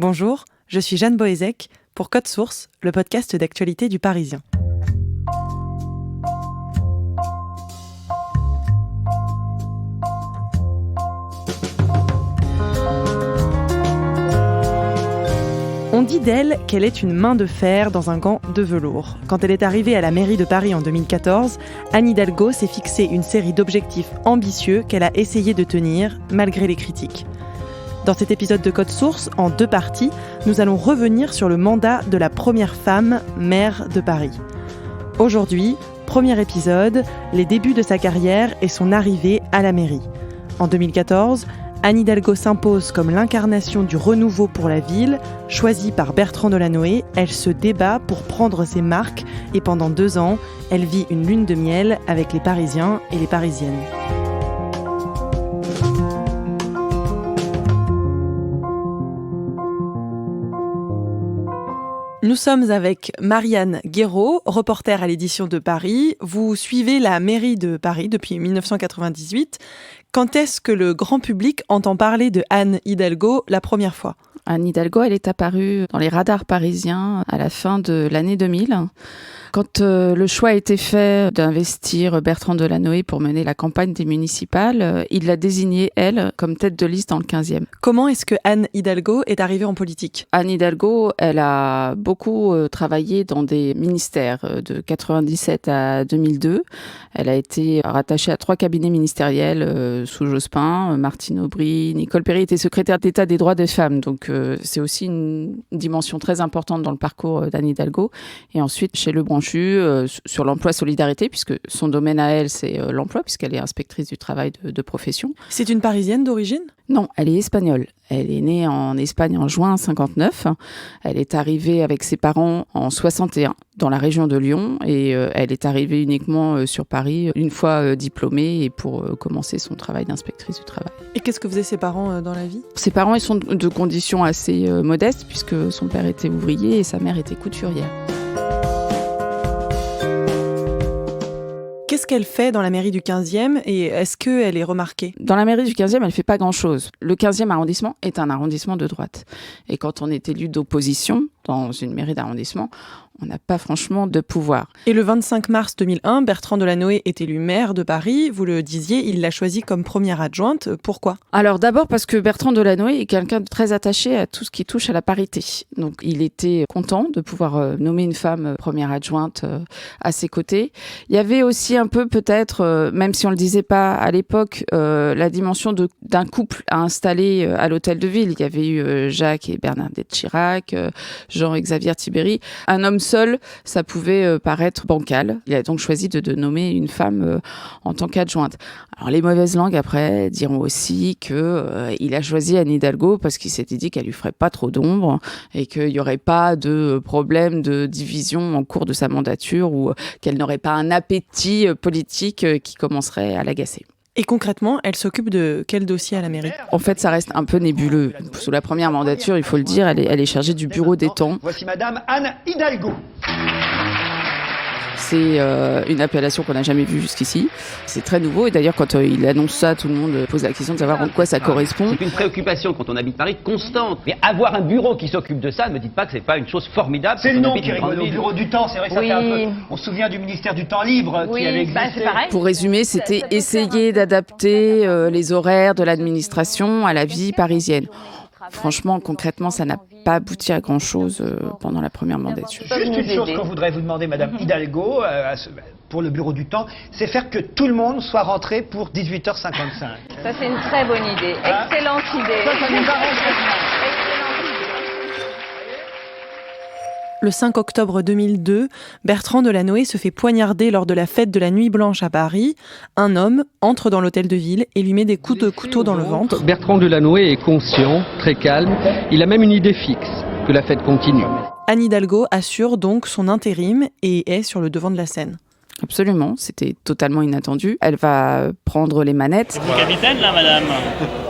Bonjour, je suis Jeanne Boézek pour Code Source, le podcast d'actualité du Parisien. On dit d'elle qu'elle est une main de fer dans un gant de velours. Quand elle est arrivée à la mairie de Paris en 2014, Anne Hidalgo s'est fixé une série d'objectifs ambitieux qu'elle a essayé de tenir, malgré les critiques. Dans cet épisode de Code Source, en 2 parties, nous allons revenir sur le mandat de la première femme maire de Paris. Aujourd'hui, premier épisode, les débuts de sa carrière et son arrivée à la mairie. En 2014, Anne Hidalgo s'impose comme l'incarnation du renouveau pour la ville. Choisie par Bertrand Delanoë, elle se débat pour prendre ses marques et pendant 2 ans, elle vit une lune de miel avec les Parisiens et les Parisiennes. Nous sommes avec Marianne Guéraud, reporter à l'édition de Paris. Vous suivez la mairie de Paris depuis 1998. Quand est-ce que le grand public entend parler de Anne Hidalgo la première fois ? Anne Hidalgo, elle est apparue dans les radars parisiens à la fin de l'année 2000. Quand le choix a été fait d'investir Bertrand Delanoë pour mener la campagne des municipales, il l'a désignée, elle, comme tête de liste dans le 15e. Comment est-ce que Anne Hidalgo est arrivée en politique ? Anne Hidalgo, elle a beaucoup travaillé dans des ministères de 97 à 2002. Elle a été rattachée à 3 cabinets ministériels sous Jospin. Martine Aubry, Nicole Péry était secrétaire d'État des droits des femmes. Donc c'est aussi une dimension très importante dans le parcours d'Anne Hidalgo. Et ensuite, chez Lebranchu, sur l'emploi solidarité, puisque son domaine à elle, c'est l'emploi, puisqu'elle est inspectrice du travail de profession. C'est une Parisienne d'origine ? Non, elle est espagnole. Elle est née en Espagne en juin 59. Elle est arrivée avec ses parents en 61 dans la région de Lyon et elle est arrivée uniquement sur Paris une fois diplômée et pour commencer son travail d'inspectrice du travail. Et qu'est-ce que faisaient ses parents dans la vie ? Ses parents, ils sont de conditions assez modestes puisque son père était ouvrier et sa mère était couturière. Qu'est-ce qu'elle fait dans la mairie du 15e et est-ce qu'elle est remarquée ? Dans la mairie du 15e, elle ne fait pas grand-chose. Le 15e arrondissement est un arrondissement de droite. Et quand on est élu d'opposition dans une mairie d'arrondissement, on n'a pas franchement de pouvoir. Et le 25 mars 2001, Bertrand Delanoë est élu maire de Paris. Vous le disiez, il l'a choisi comme première adjointe. Pourquoi ? Alors d'abord parce que Bertrand Delanoë est quelqu'un de très attaché à tout ce qui touche à la parité. Donc il était content de pouvoir nommer une femme première adjointe à ses côtés. Il y avait aussi un peu peut-être, même si on le disait pas à l'époque, la dimension d'un couple à installer à l'hôtel de ville. Il y avait eu Jacques et Bernadette Chirac, Jean-Xavier Tibéri. Un homme seul, ça pouvait paraître bancal. Il a donc choisi de nommer une femme en tant qu'adjointe. Alors les mauvaises langues après diront aussi que il a choisi Anne Hidalgo parce qu'il s'était dit qu'elle lui ferait pas trop d'ombre et qu'il y aurait pas de problème de division en cours de sa mandature ou qu'elle n'aurait pas un appétit politique qui commencerait à l'agacer. Et concrètement, elle s'occupe de quel dossier à la mairie ? En fait, ça reste un peu nébuleux. Sous la première mandature, il faut le dire, elle est chargée du bureau des temps. Voici Madame Anne Hidalgo. C'est une appellation qu'on n'a jamais vue jusqu'ici. C'est très nouveau et d'ailleurs quand il annonce ça, tout le monde pose la question de savoir en quoi ça correspond. C'est une préoccupation quand on habite Paris constante. Mais avoir un bureau qui s'occupe de ça, ne me dites pas que c'est pas une chose formidable. C'est le nom qui rigole, au bureau du temps, c'est vrai que ça fait un peu... On se souvient du ministère du temps libre qui avait existé. C'est pareil. Pour résumer, c'était essayer d'adapter les horaires de l'administration à la vie parisienne. Franchement, concrètement, ça n'a pas abouti à grand-chose pendant la première mandature. Juste une chose qu'on voudrait vous demander, Madame Hidalgo, pour le bureau du temps, c'est faire que tout le monde soit rentré pour 18h55. Ça, c'est une très bonne idée. Excellente idée. Ça nous arrange très bien. Le 5 octobre 2002, Bertrand Delanoë se fait poignarder lors de la fête de la Nuit Blanche à Paris. Un homme entre dans l'hôtel de ville et lui met des coups de couteau dans le ventre. Bertrand Delanoë est conscient, très calme. Il a même une idée fixe, que la fête continue. Anne Hidalgo assure donc son intérim et est sur le devant de la scène. Absolument, c'était totalement inattendu. Elle va prendre les manettes. Vous capitaine là, madame ?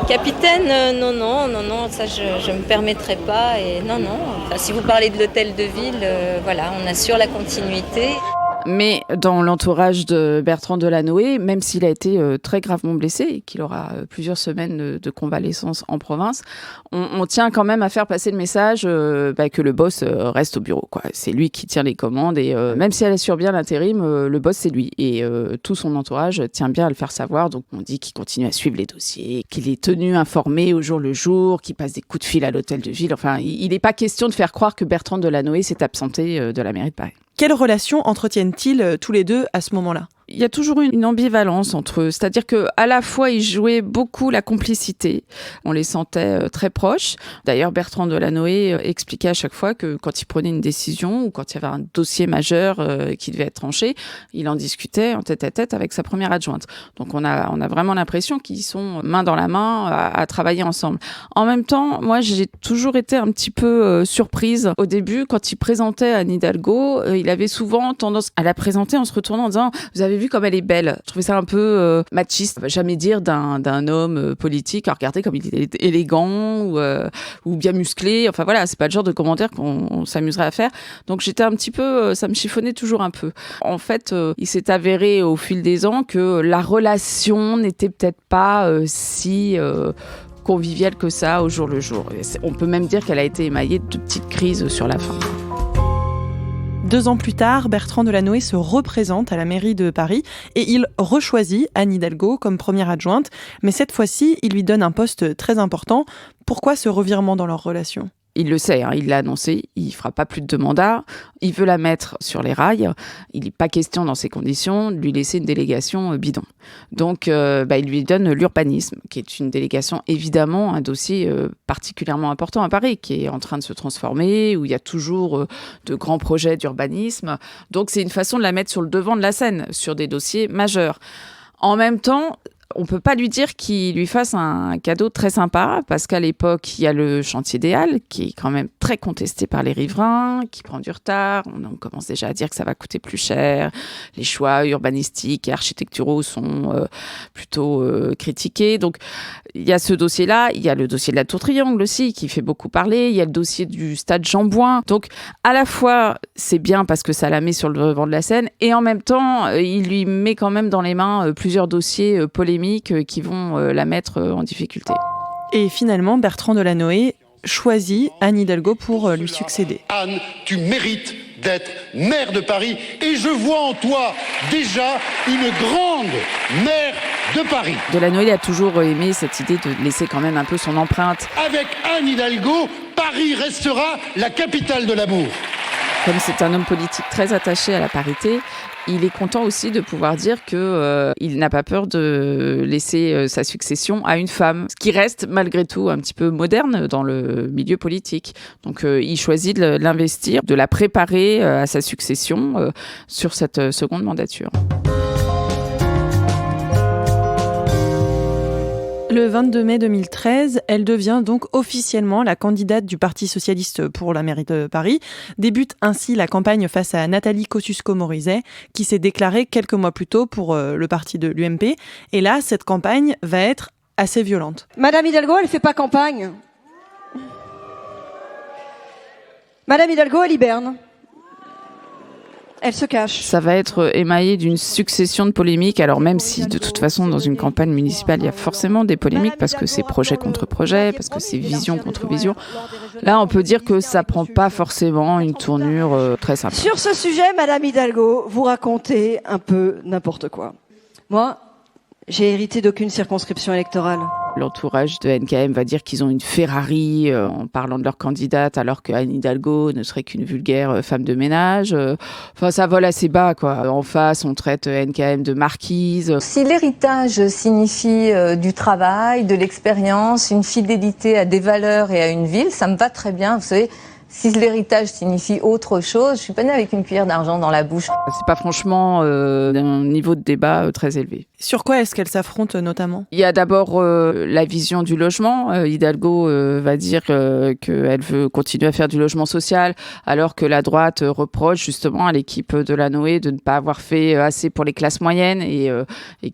Capitaine, non, ça je me permettrai pas. Et non. Enfin, si vous parlez de l'hôtel de ville, voilà, on assure la continuité. Mais dans l'entourage de Bertrand Delanoë, même s'il a été très gravement blessé et qu'il aura plusieurs semaines de convalescence en province, on tient quand même à faire passer le message que le boss reste au bureau, quoi. C'est lui qui tient les commandes et même si elle assure bien l'intérim, le boss c'est lui. Et tout son entourage tient bien à le faire savoir. Donc on dit qu'il continue à suivre les dossiers, qu'il est tenu informé au jour le jour, qu'il passe des coups de fil à l'hôtel de ville. Enfin, il n'est pas question de faire croire que Bertrand Delanoë s'est absenté de la mairie de Paris. Quelle relation entretiennent-ils tous les deux à ce moment-là ? Il y a toujours une ambivalence entre eux, c'est-à-dire qu'à la fois ils jouaient beaucoup la complicité, on les sentait très proches. D'ailleurs Bertrand Delanoë expliquait à chaque fois que quand il prenait une décision ou quand il y avait un dossier majeur qui devait être tranché, il en discutait en tête-à-tête avec sa première adjointe. Donc on a vraiment l'impression qu'ils sont main dans la main à travailler ensemble. En même temps, moi j'ai toujours été un petit peu surprise au début quand il présentait Anne Hidalgo, il avait souvent tendance à la présenter en se retournant en disant « Vous avez vu comme elle est belle ». Je trouvais ça un peu machiste. Jamais dire d'un homme politique, regardez comme il est élégant ou bien musclé. Enfin voilà, c'est pas le genre de commentaire qu'on s'amuserait à faire. Donc j'étais un petit peu, ça me chiffonnait toujours un peu. En fait, il s'est avéré au fil des ans que la relation n'était peut-être pas si conviviale que ça au jour le jour. On peut même dire qu'elle a été émaillée de petites crises sur la fin. 2 ans plus tard, Bertrand Delanoë se représente à la mairie de Paris et il rechoisit Anne Hidalgo comme première adjointe. Mais cette fois-ci, il lui donne un poste très important. Pourquoi ce revirement dans leur relation ? Il le sait, il l'a annoncé, il fera pas plus de 2 mandats, il veut la mettre sur les rails, il n'est pas question dans ces conditions de lui laisser une délégation bidon. Donc il lui donne l'urbanisme, qui est une délégation évidemment un dossier particulièrement important à Paris, qui est en train de se transformer, où il y a toujours de grands projets d'urbanisme. Donc c'est une façon de la mettre sur le devant de la scène, sur des dossiers majeurs. En même temps, on peut pas lui dire qu'il lui fasse un cadeau très sympa parce qu'à l'époque, il y a le chantier des Halles qui est quand même très contesté par les riverains, qui prend du retard. On commence déjà à dire que ça va coûter plus cher. Les choix urbanistiques et architecturaux sont plutôt critiqués. Donc, il y a ce dossier-là. Il y a le dossier de la Tour Triangle aussi qui fait beaucoup parler. Il y a le dossier du stade Jean-Bouin. Donc, à la fois, c'est bien parce que ça la met sur le devant de la scène et en même temps, il lui met quand même dans les mains plusieurs dossiers polémiques qui vont la mettre en difficulté. Et finalement, Bertrand Delanoë choisit Anne Hidalgo pour lui succéder. Anne, tu mérites d'être maire de Paris et je vois en toi déjà une grande maire de Paris. Delanoë a toujours aimé cette idée de laisser quand même un peu son empreinte. Avec Anne Hidalgo, Paris restera la capitale de l'amour. Comme c'est un homme politique très attaché à la parité, il est content aussi de pouvoir dire qu'il n'a pas peur de laisser sa succession à une femme, ce qui reste malgré tout un petit peu moderne dans le milieu politique. Donc il choisit de l'investir, de la préparer à sa succession sur cette seconde mandature. Le 22 mai 2013, elle devient donc officiellement la candidate du Parti socialiste pour la mairie de Paris. Débute ainsi la campagne face à Nathalie Kosciusko-Morizet, qui s'est déclarée quelques mois plus tôt pour le parti de l'UMP. Et là, cette campagne va être assez violente. Madame Hidalgo, elle fait pas campagne. Madame Hidalgo, elle hiberne. Elle se cache. Ça va être émaillé d'une succession de polémiques. Alors même si de toute façon dans une campagne municipale il y a forcément des polémiques parce que c'est projet contre projet, parce que c'est vision contre vision. Là on peut dire que ça prend pas forcément une tournure très simple. Sur ce sujet, Madame Hidalgo, vous racontez un peu n'importe quoi. Moi, j'ai hérité d'aucune circonscription électorale. L'entourage de NKM va dire qu'ils ont une Ferrari en parlant de leur candidate, alors qu'Anne Hidalgo ne serait qu'une vulgaire femme de ménage. Enfin, ça vole assez bas, quoi. En face, on traite NKM de marquise. Si l'héritage signifie du travail, de l'expérience, une fidélité à des valeurs et à une ville, ça me va très bien. Vous savez, si l'héritage signifie autre chose, je suis pas née avec une cuillère d'argent dans la bouche. C'est pas franchement d'un niveau de débat très élevé. Sur quoi est-ce qu'elles s'affrontent notamment ? Il y a d'abord la vision du logement. Hidalgo va dire qu'elle veut continuer à faire du logement social, alors que la droite reproche justement à l'équipe de Lanoé de ne pas avoir fait assez pour les classes moyennes et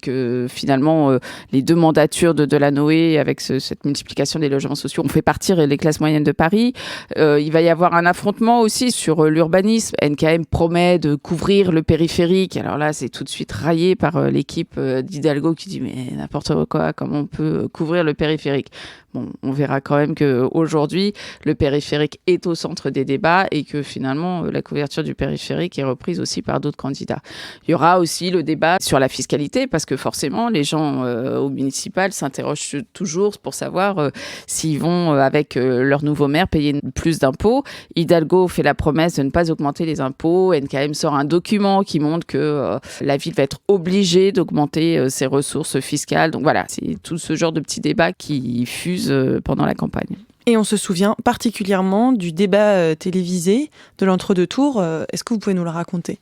que finalement les deux mandatures de Lanoé avec cette multiplication des logements sociaux ont fait partir les classes moyennes de Paris. Il va y avoir un affrontement aussi sur l'urbanisme. NKM promet de couvrir le périphérique. Alors là, c'est tout de suite raillé par l'équipe d'Hidalgo qui dit mais n'importe quoi, comment on peut couvrir le périphérique ? Bon, on verra quand même qu'aujourd'hui, le périphérique est au centre des débats et que finalement, la couverture du périphérique est reprise aussi par d'autres candidats. Il y aura aussi le débat sur la fiscalité parce que forcément, les gens au municipal s'interrogent toujours pour savoir s'ils vont, avec leur nouveau maire, payer plus d'impôts. Hidalgo fait la promesse de ne pas augmenter les impôts. NKM sort un document qui montre que la ville va être obligée d'augmenter ses ressources fiscales. Donc voilà, c'est tout ce genre de petits débats qui fusent pendant la campagne. Et on se souvient particulièrement du débat télévisé de l'entre-deux tours. Est-ce que vous pouvez nous le raconter ?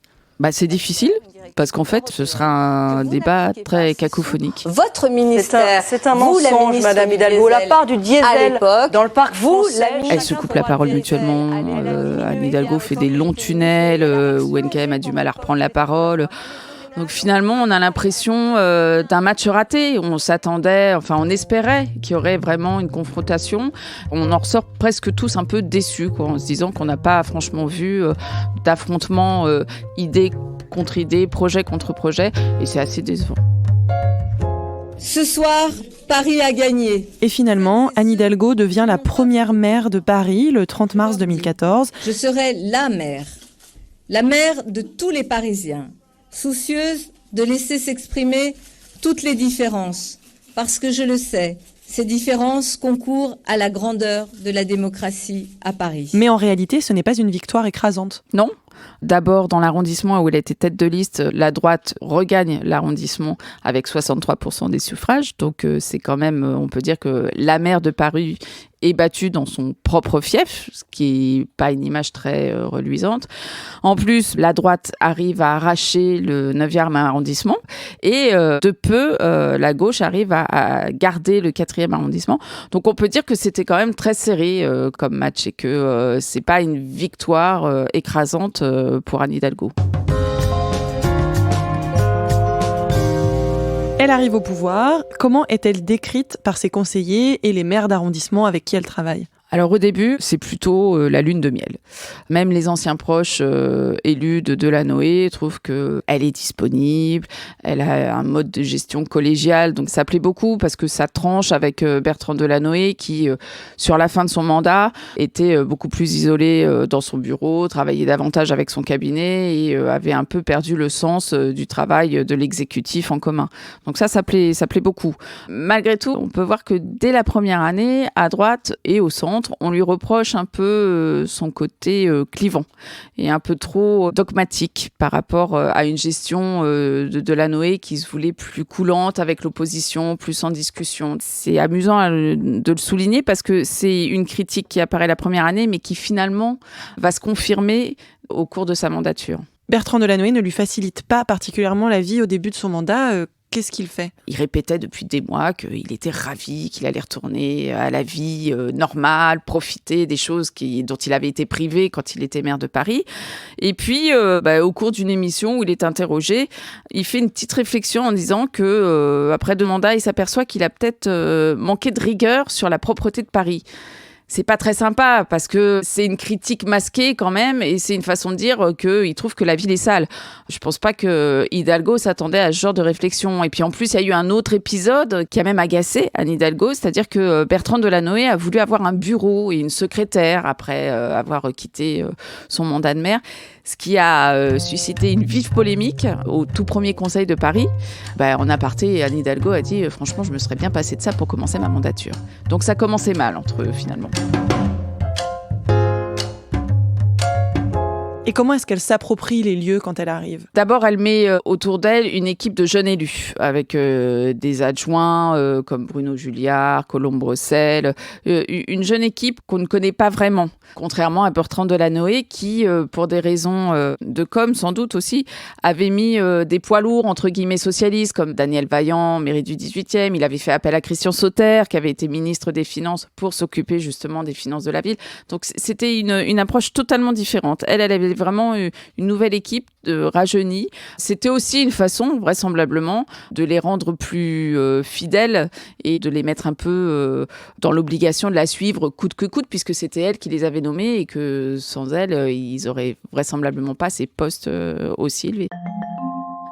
C'est difficile, parce qu'en fait, ce sera un débat très cacophonique. Votre ministère, c'est un mensonge, Madame Hidalgo. La part du diesel dans le parc français. Elles se coupent la parole mutuellement. Anne Hidalgo fait des longs tunnels où NKM a du mal à reprendre la parole. Donc finalement, on a l'impression d'un match raté. On s'attendait, on espérait qu'il y aurait vraiment une confrontation. On en ressort presque tous un peu déçus, en se disant qu'on n'a pas franchement vu d'affrontement idée contre idée, projet contre projet. Et c'est assez décevant. Ce soir, Paris a gagné. Et finalement, Anne Hidalgo devient la première maire de Paris le 30 mars 2014. Je serai la maire de tous les Parisiens. Soucieuse de laisser s'exprimer toutes les différences, parce que je le sais, ces différences concourent à la grandeur de la démocratie à Paris. Mais en réalité, ce n'est pas une victoire écrasante. Non. D'abord, dans l'arrondissement où elle était tête de liste, la droite regagne l'arrondissement avec 63% des suffrages. Donc, c'est quand même, on peut dire que la maire de Paris est battue dans son propre fief, ce qui n'est pas une image très reluisante. En plus, la droite arrive à arracher le 9e arrondissement et de peu, la gauche arrive à garder le 4e arrondissement. Donc, on peut dire que c'était quand même très serré comme match et que ce n'est pas une victoire écrasante pour Anne Hidalgo. Elle arrive au pouvoir. Comment est-elle décrite par ses conseillers et les maires d'arrondissement avec qui elle travaille ? Alors au début, c'est plutôt la lune de miel. Même les anciens proches élus de Delanoë trouvent qu'elle est disponible, elle a un mode de gestion collégial, donc ça plaît beaucoup parce que ça tranche avec Bertrand Delanoë qui, sur la fin de son mandat, était beaucoup plus isolé dans son bureau, travaillait davantage avec son cabinet et avait un peu perdu le sens du travail de l'exécutif en commun. Donc ça plaît beaucoup. Malgré tout, on peut voir que dès la première année, à droite et au centre, on lui reproche un peu son côté clivant et un peu trop dogmatique par rapport à une gestion de Delanoë qui se voulait plus coulante avec l'opposition, plus en discussion. C'est amusant de le souligner parce que c'est une critique qui apparaît la première année mais qui finalement va se confirmer au cours de sa mandature. Bertrand Delanoë ne lui facilite pas particulièrement la vie au début de son mandat. Qu'est-ce qu'il fait ? Il répétait depuis des mois qu'il était ravi, qu'il allait retourner à la vie normale, profiter des choses dont il avait été privé quand il était maire de Paris. Et puis, au cours d'une émission où il est interrogé, il fait une petite réflexion en disant que après 2 mandats, il s'aperçoit qu'il a peut-être manqué de rigueur sur la propreté de Paris. C'est pas très sympa parce que c'est une critique masquée quand même et c'est une façon de dire qu'il trouve que la ville est sale. Je pense pas que Hidalgo s'attendait à ce genre de réflexion. Et puis en plus, il y a eu un autre épisode qui a même agacé Anne Hidalgo, c'est-à-dire que Bertrand Delanoë a voulu avoir un bureau et une secrétaire après avoir quitté son mandat de maire, ce qui a suscité une vive polémique au tout premier conseil de Paris. En aparté, Anne Hidalgo a dit « Franchement, je me serais bien passée de ça pour commencer ma mandature ». Donc ça commençait mal entre eux finalement. Et comment est-ce qu'elle s'approprie les lieux quand elle arrive ? D'abord, elle met autour d'elle une équipe de jeunes élus, avec des adjoints comme Bruno Julliard, Colombe Brossel, une jeune équipe qu'on ne connaît pas vraiment, contrairement à Bertrand Delanoë qui, pour des raisons de com sans doute aussi, avait mis des poids lourds, entre guillemets, socialistes, comme Daniel Vaillant, mairie du 18e. Il avait fait appel à Christian Sauter, qui avait été ministre des Finances, pour s'occuper justement des finances de la ville. Donc c'était une approche totalement différente. Elle avait vraiment une nouvelle équipe rajeunie. C'était aussi une façon, vraisemblablement, de les rendre plus fidèles et de les mettre un peu dans l'obligation de la suivre coûte que coûte, puisque c'était elle qui les avait nommés et que sans elle, ils auraient vraisemblablement pas ces postes aussi élevés.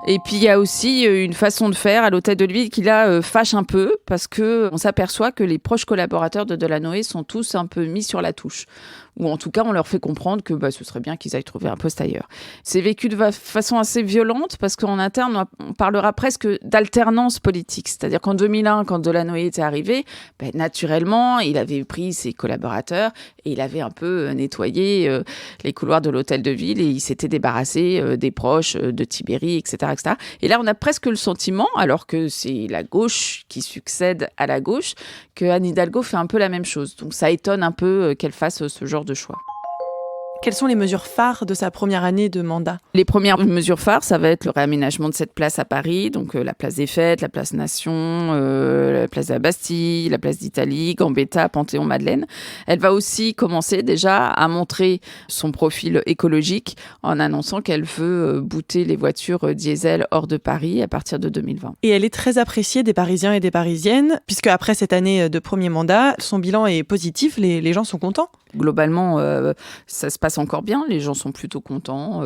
Et puis il y a aussi une façon de faire à l'hôtel de ville qui là fâche un peu, parce que on s'aperçoit que les proches collaborateurs de Delanoë sont tous un peu mis sur la touche. Ou en tout cas, on leur fait comprendre que ce serait bien qu'ils aillent trouver un poste ailleurs. C'est vécu de façon assez violente, parce qu'en interne, on parlera presque d'alternance politique. C'est-à-dire qu'en 2001, quand Delanoë était arrivé, naturellement, il avait pris ses collaborateurs et il avait un peu nettoyé les couloirs de l'hôtel de ville et il s'était débarrassé des proches de Tibéri, etc., etc. Et là, on a presque le sentiment, alors que c'est la gauche qui succède à la gauche, que Anne Hidalgo fait un peu la même chose. Donc ça étonne un peu qu'elle fasse ce genre de choix. Quelles sont les mesures phares de sa première année de mandat ? Les premières mesures phares, ça va être le réaménagement de cette place à Paris, donc la place des Fêtes, la place Nation, la place de la Bastille, la place d'Italie, Gambetta, Panthéon-Madeleine. Elle va aussi commencer déjà à montrer son profil écologique en annonçant qu'elle veut booter les voitures diesel hors de Paris à partir de 2020. Et elle est très appréciée des Parisiens et des Parisiennes, puisque après cette année de premier mandat, son bilan est positif, les gens sont contents. Globalement, ça se passe encore bien. Les gens sont plutôt contents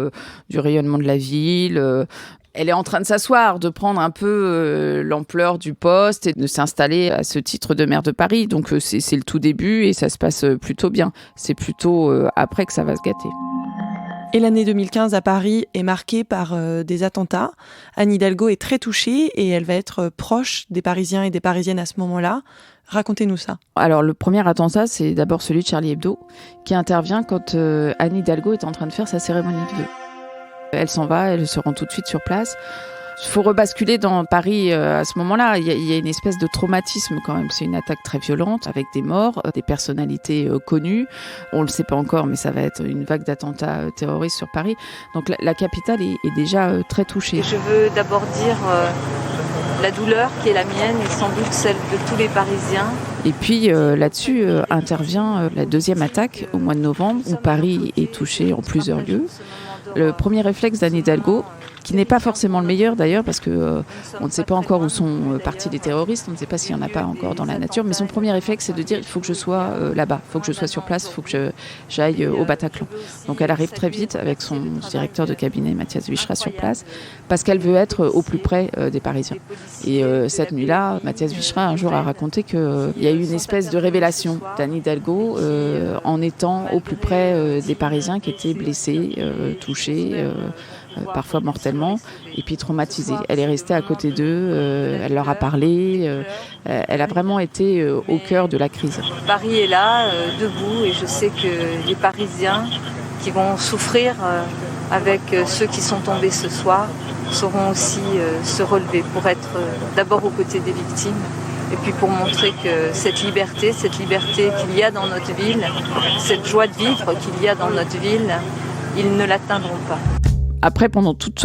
du rayonnement de la ville. Elle est en train de s'asseoir, de prendre un peu l'ampleur du poste et de s'installer à ce titre de maire de Paris. Donc c'est le tout début et ça se passe plutôt bien. C'est plutôt après que ça va se gâter. Et l'année 2015 à Paris est marquée par des attentats. Anne Hidalgo est très touchée et elle va être proche des Parisiens et des Parisiennes à ce moment-là. Racontez-nous ça. Alors le premier attentat, c'est d'abord celui de Charlie Hebdo, qui intervient quand Anne Hidalgo est en train de faire sa cérémonie de vœux. Elle s'en va, elle se rend tout de suite sur place. Il faut rebasculer dans Paris à ce moment-là. Il y a une espèce de traumatisme quand même. C'est une attaque très violente avec des morts, des personnalités connues. On ne le sait pas encore, mais ça va être une vague d'attentats terroristes sur Paris. Donc la capitale est déjà très touchée. Je veux d'abord dire la douleur qui est la mienne et sans doute celle de tous les Parisiens. Et puis là-dessus intervient la deuxième attaque au mois de novembre où Paris est touché en plusieurs lieux. Le premier réflexe d'Anne Hidalgo, qui n'est pas forcément le meilleur d'ailleurs, parce que on ne sait pas encore où sont partis les terroristes, on ne sait pas s'il n'y en a pas encore dans la nature, mais son premier réflexe, c'est de dire il faut que je sois là-bas, il faut que je sois sur place, il faut que j'aille au Bataclan. Donc elle arrive très vite avec son directeur de cabinet, Mathias Vichra, sur place, parce qu'elle veut être au plus près des Parisiens. Et cette nuit-là, Mathias Vichra, un jour, a raconté qu'il y a eu une espèce de révélation d'Anne Hidalgo en étant au plus près des Parisiens qui étaient blessés, touchés, parfois mortellement, et puis traumatisée. Elle est restée à côté d'eux, elle leur a parlé, elle a vraiment été au cœur de la crise. Paris est là, debout, et je sais que les Parisiens qui vont souffrir avec ceux qui sont tombés ce soir sauront aussi se relever pour être d'abord aux côtés des victimes, et puis pour montrer que cette liberté qu'il y a dans notre ville, cette joie de vivre qu'il y a dans notre ville, ils ne l'atteindront pas. Après, pendant toute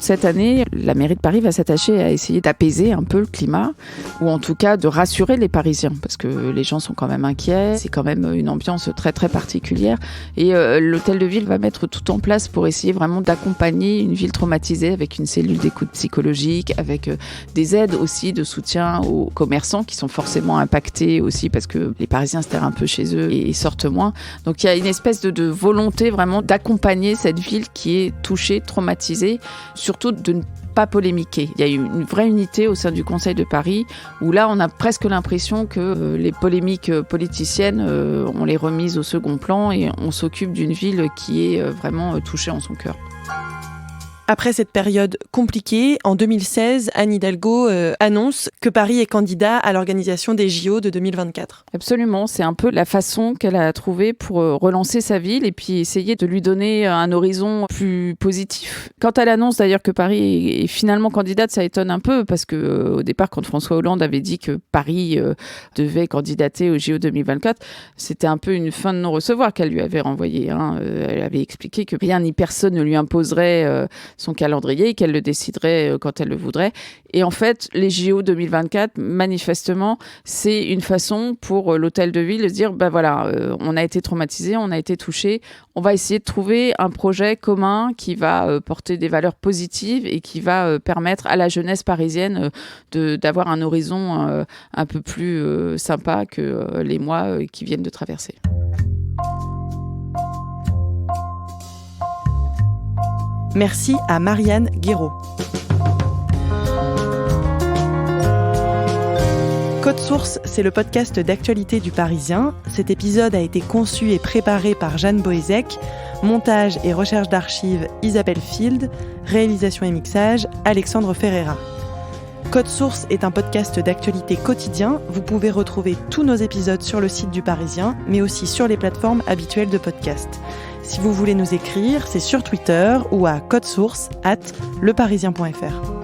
cette année, la mairie de Paris va s'attacher à essayer d'apaiser un peu le climat, ou en tout cas de rassurer les Parisiens, parce que les gens sont quand même inquiets, c'est quand même une ambiance très très particulière, et l'hôtel de ville va mettre tout en place pour essayer vraiment d'accompagner une ville traumatisée avec une cellule d'écoute psychologique, avec des aides aussi de soutien aux commerçants qui sont forcément impactés aussi, parce que les Parisiens se terrent un peu chez eux et sortent moins. Donc il y a une espèce de volonté vraiment d'accompagner cette ville qui est touchée, traumatisée, surtout de ne pas polémiquer. Il y a une vraie unité au sein du Conseil de Paris où là on a presque l'impression que les polémiques politiciennes on les remises au second plan et on s'occupe d'une ville qui est vraiment touchée en son cœur. Après cette période compliquée, en 2016, Anne Hidalgo annonce que Paris est candidat à l'organisation des JO de 2024. Absolument, c'est un peu la façon qu'elle a trouvée pour relancer sa ville et puis essayer de lui donner un horizon plus positif. Quand elle annonce d'ailleurs que Paris est finalement candidate, ça étonne un peu parce que au départ, quand François Hollande avait dit que Paris devait candidater aux JO 2024, c'était un peu une fin de non-recevoir qu'elle lui avait renvoyée. Elle avait expliqué que rien ni personne ne lui imposerait son calendrier et qu'elle le déciderait quand elle le voudrait. Et en fait, les JO 2024, manifestement, c'est une façon pour l'hôtel de ville de dire, on a été traumatisé, on a été touché, on va essayer de trouver un projet commun qui va porter des valeurs positives et qui va permettre à la jeunesse parisienne d'avoir un horizon un peu plus sympa que les mois qui viennent de traverser. Merci à Marianne Guéraud. Code Source, c'est le podcast d'actualité du Parisien. Cet épisode a été conçu et préparé par Jeanne Boézek. Montage et recherche d'archives, Isabelle Field. Réalisation et mixage, Alexandre Ferreira. Code Source est un podcast d'actualité quotidien. Vous pouvez retrouver tous nos épisodes sur le site du Parisien, mais aussi sur les plateformes habituelles de podcast. Si vous voulez nous écrire, c'est sur Twitter ou à codesource@leparisien.fr.